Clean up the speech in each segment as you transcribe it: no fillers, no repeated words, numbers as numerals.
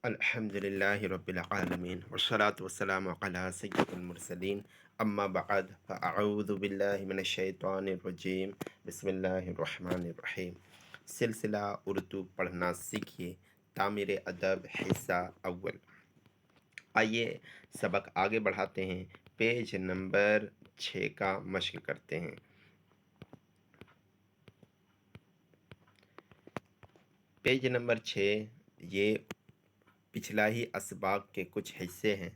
الحمدللہ رب العالمین والصلاة والسلام علی سید المرسلین اما بعد فاعوذ باللہ من الشیطان الرجیم بسم اللہ الرحمن الرحیم۔ سلسلہ اردو پڑھنا سیکھیے، تعمیر ادب حصہ اول۔ آئیے سبق آگے بڑھاتے ہیں، پیج نمبر 6 کا مشق کرتے ہیں۔ پیج نمبر 6 یہ پچھلا ہی اسباق کے کچھ حصے ہیں،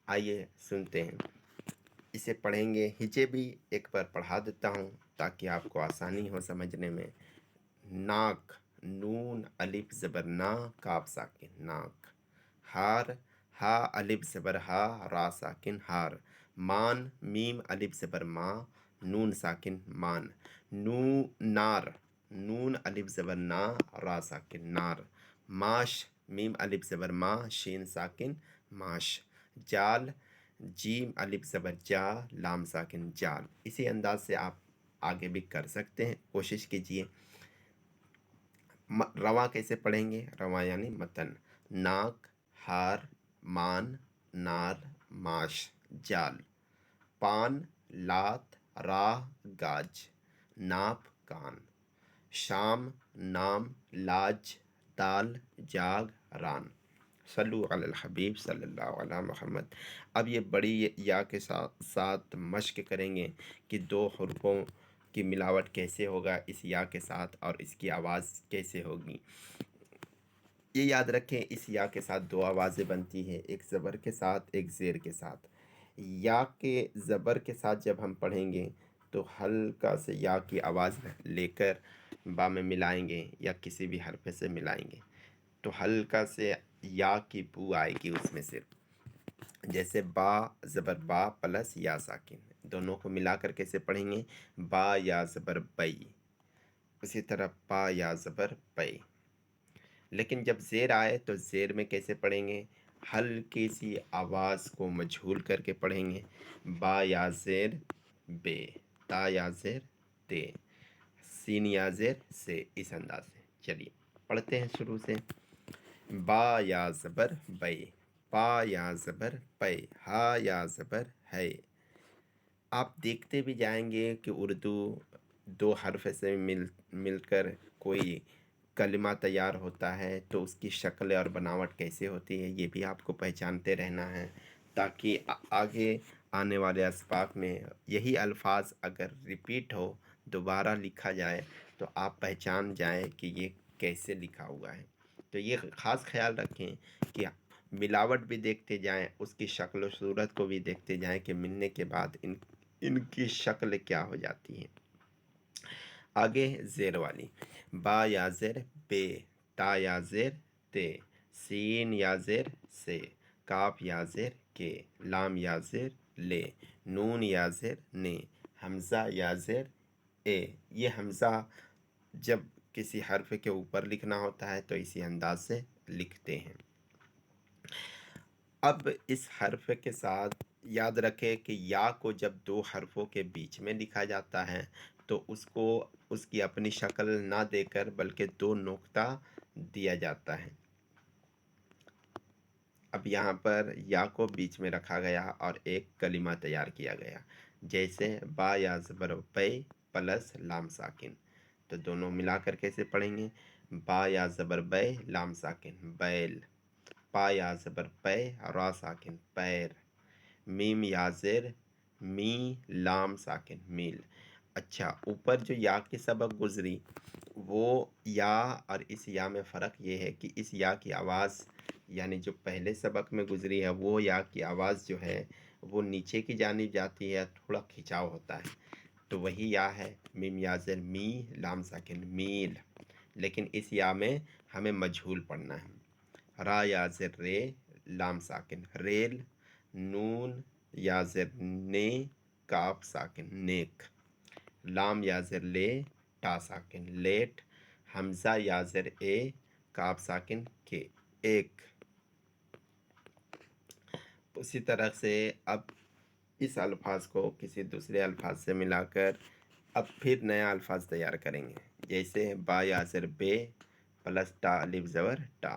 آئیے سنتے ہیں۔ اسے پڑھیں گے، ہجے بھی ایک بار پڑھا دیتا ہوں تاکہ آپ کو آسانی ہو سمجھنے میں۔ ناک، نون الف زبر نا کاف ساکن ناک۔ ہار، ہا الف زبر ہا را ساکن ہار۔ مان، میم الف زبر ما نون ساکن مان۔ نار، نون الف زبر نا را ساکن نار۔ ماش، میم الف زبر ما شین ساکن ماش۔ جال، جیم الف زبر جا لام ساکن جال۔ اسی انداز سے آپ آگے بھی کر سکتے ہیں، کوشش کیجئے۔ رواں کیسے پڑھیں گے؟ رواں یعنی متن۔ ناک، ہار، مان، نار، ماش، جال۔ پان، لات، راہ، گاج، ناپ، کان۔ شام، نام، لاج، تال، جاگ، ران۔ صلو علی الحبیب صلی اللہ علیہ محمد۔ اب یہ بڑی یا کے ساتھ مشق کریں گے کہ دو حروفوں کی ملاوٹ کیسے ہوگا اس یا کے ساتھ، اور اس کی آواز کیسے ہوگی۔ یہ یاد رکھیں، اس یا کے ساتھ دو آوازیں بنتی ہیں، ایک زبر کے ساتھ، ایک زیر کے ساتھ۔ یا کے زبر کے ساتھ جب ہم پڑھیں گے تو ہلکا سے یا کی آواز لے کر با میں ملائیں گے یا کسی بھی حرف سے ملائیں گے تو ہلکا سے یا کی بو آئے گی اس میں صرف۔ جیسے با زبر با پلس یا ساکن، دونوں کو ملا کر کیسے پڑھیں گے؟ با یا زبر بئی، اسی طرح پا یا زبر پئی۔ لیکن جب زیر آئے تو زیر میں کیسے پڑھیں گے؟ ہلکی سی آواز کو مجھول کر کے پڑھیں گے۔ با یا زیر بے، تا یا زیر تے، سین یا زیر سے، اس انداز سے۔ چلیے پڑھتے ہیں شروع سے۔ با یا زبر بے، پا یا زبر پے، ہا یا زبر ہے۔ آپ دیکھتے بھی جائیں گے کہ اردو دو حرف سے مل کر کوئی کلمہ تیار ہوتا ہے تو اس کی شکل اور بناوٹ کیسے ہوتی ہے یہ بھی آپ کو پہچانتے رہنا ہے، تاکہ آگے آنے والے اسباق میں یہی الفاظ اگر ریپیٹ ہو، دوبارہ لکھا جائے تو آپ پہچان جائیں کہ یہ کیسے لکھا ہوا ہے۔ تو یہ خاص خیال رکھیں کہ ملاوٹ بھی دیکھتے جائیں، اس کی شکل و صورت کو بھی دیکھتے جائیں کہ ملنے کے بعد ان کی شکل کیا ہو جاتی ہے۔ آگے زیر والی۔ با یا زیر بے، تا یا زیر تے، سین یا زیر سے، کاف یا زیر کے، لام یا زیر لے، نون یا زیر نے، حمزہ یا زیر اے۔ یہ حمزہ جب کسی حرف کے اوپر لکھنا ہوتا ہے تو اسی انداز سے لکھتے ہیں۔ اب اس حرف کے ساتھ یاد رکھیں کہ یا کو جب دو حرفوں کے بیچ میں لکھا جاتا ہے تو اس کو اس کی اپنی شکل نہ دے کر بلکہ دو نقطہ دیا جاتا ہے۔ اب یہاں پر یا کو بیچ میں رکھا گیا اور ایک کلمہ تیار کیا گیا، جیسے با یا زبر پے پلس لام ساکن، تو دونوں ملا کر کیسے پڑھیں گے؟ با یا زبر بے لام ساکن بیل، پا یا زبر پے را ساکن پیر، میم یا زیر می لام ساکن میل۔ اچھا، اوپر جو یا کی سبق گزری وہ یا اور اس یا میں فرق یہ ہے کہ اس یا کی آواز یعنی جو پہلے سبق میں گزری ہے وہ یا کی آواز جو ہے وہ نیچے کی جانب جاتی ہے، تھوڑا کھچاؤ ہوتا ہے، تو وہی یا ہے میم یا زیر می لام ساکن میل۔ لیکن اس یا میں ہمیں مجہول پڑھنا ہے۔ را یا زیر رے لام ساکن ریل، نون یا زیر نے کاف ساکن نیک، لام یا زیر لے ٹا ساکن لیٹ، حمزہ یا زیر اے کاف ساکن کے ایک۔ اسی طرح سے اب اس الفاظ کو کسی دوسرے الفاظ سے ملا کر اب پھر نیا الفاظ تیار کریں گے، جیسے با یا زیر بے پلس ٹا الف زبر ٹا،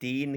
3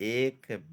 1